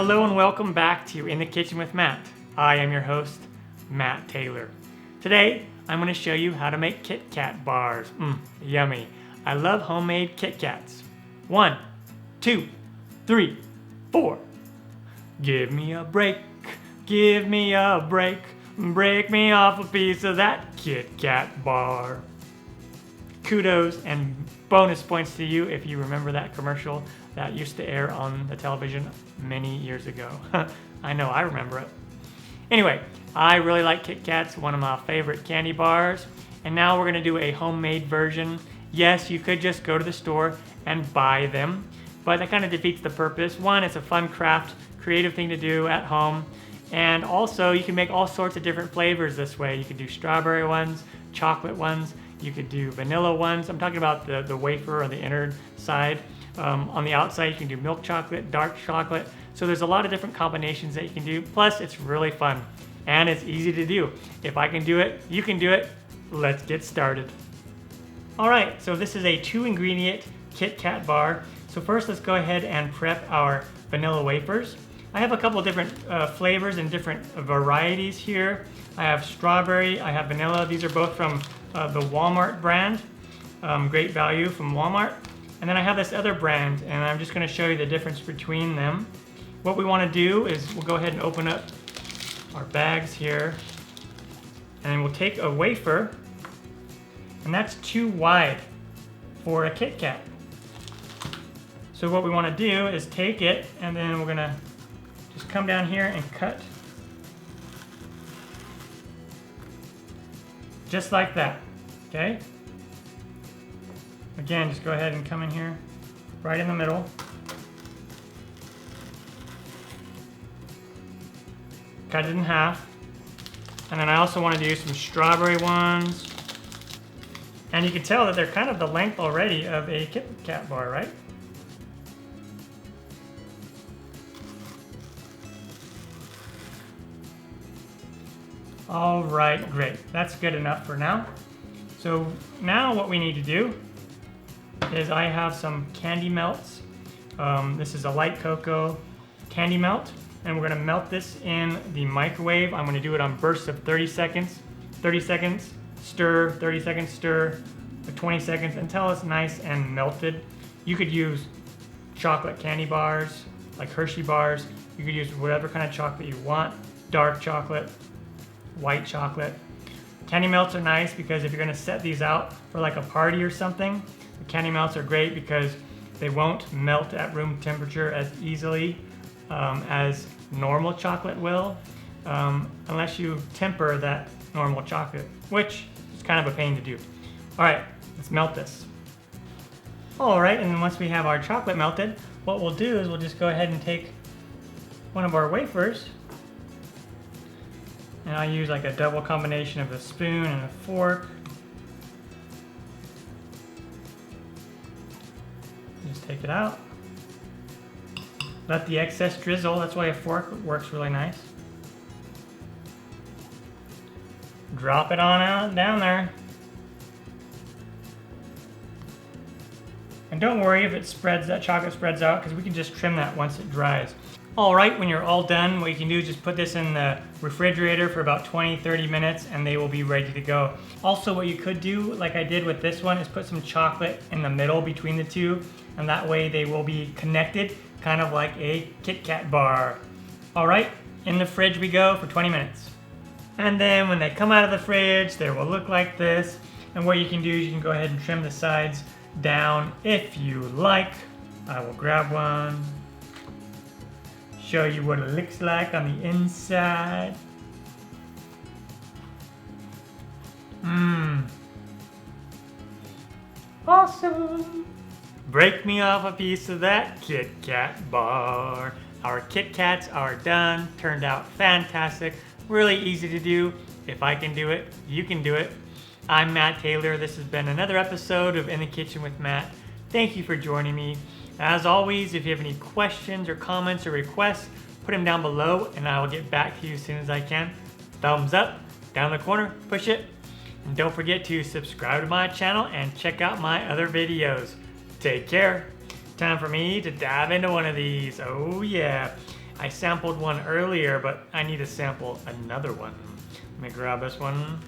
Hello and welcome back to In the Kitchen with Matt. I am your host, Matt Taylor. Today, I'm going to show you how to make Kit Kat bars. Yummy. I love homemade Kit Kats. 1, 2, 3, 4. Give me a break, give me a break, break me off a piece of that Kit Kat bar. Kudos and bonus points to you if you remember that commercial that used to air on the television many years ago. I know, I remember it. Anyway, I really like Kit Kats, one of my favorite candy bars. And now we're gonna do a homemade version. Yes, you could just go to the store and buy them, but that kind of defeats the purpose. One, it's a fun craft, creative thing to do at home. And also you can make all sorts of different flavors this way. You can do strawberry ones, chocolate ones, you could do vanilla ones. I'm talking about the wafer or the inner side. On the outside, you can do milk chocolate, dark chocolate. So there's a lot of different combinations that you can do. Plus, it's really fun and it's easy to do. If I can do it, you can do it. Let's get started. All right, so this is a 2-ingredient Kit Kat bar. So first, let's go ahead and prep our vanilla wafers. I have a couple different flavors and different varieties here. I have strawberry, I have vanilla. These are both from the Walmart brand. Great value from Walmart. And then I have this other brand, and I'm just going to show you the difference between them. What we want to do is we'll go ahead and open up our bags here, and we'll take a wafer, and that's too wide for a Kit Kat. So what we want to do is take it, and then we're going to just come down here and cut just like that, okay? Again, just go ahead and come in here, right in the middle. Cut it in half. And then I also want to do some strawberry ones. And you can tell that they're kind of the length already of a Kit Kat bar, right? All right, great. That's good enough for now. So now what we need to do is I have some candy melts. This is a light cocoa candy melt, and we're gonna melt this in the microwave. I'm gonna do it on bursts of 30 seconds. 30 seconds, stir, 30 seconds, stir, for 20 seconds until it's nice and melted. You could use chocolate candy bars, like Hershey bars. You could use whatever kind of chocolate you want, dark chocolate, white chocolate. Candy melts are nice because if you're gonna set these out for like a party or something, the candy melts are great because they won't melt at room temperature as easily as normal chocolate will, unless you temper that normal chocolate, which is kind of a pain to do. All right, let's melt this. All right, and then once we have our chocolate melted, what we'll do is we'll just go ahead and take one of our wafers, and I'll use like a double combination of a spoon and a fork. Just take it out. Let the excess drizzle. That's why a fork works really nice. Drop it on out down there. And don't worry if it spreads, that chocolate spreads out, because we can just trim that once it dries. All right, when you're all done, what you can do is just put this in the refrigerator for about 20-30 minutes and they will be ready to go. Also, what you could do, like I did with this one, is put some chocolate in the middle between the two, and that way they will be connected, kind of like a Kit Kat bar. All right, in the fridge we go for 20 minutes. And then when they come out of the fridge, they will look like this. And what you can do is you can go ahead and trim the sides down if you like. I will grab one, show you what it looks like on the inside. Awesome. Break me off a piece of that Kit Kat bar. Our Kit Kats are done. Turned out fantastic. Really easy to do. If I can do it, you can do it. I'm Matt Taylor. This has been another episode of In the Kitchen with Matt. Thank you for joining me. As always, if you have any questions or comments or requests, put them down below and I will get back to you as soon as I can. Thumbs up, down the corner, push it. And don't forget to subscribe to my channel and check out my other videos. Take care. Time for me to dive into one of these. Oh yeah. I sampled one earlier, but I need to sample another one. Let me grab this one.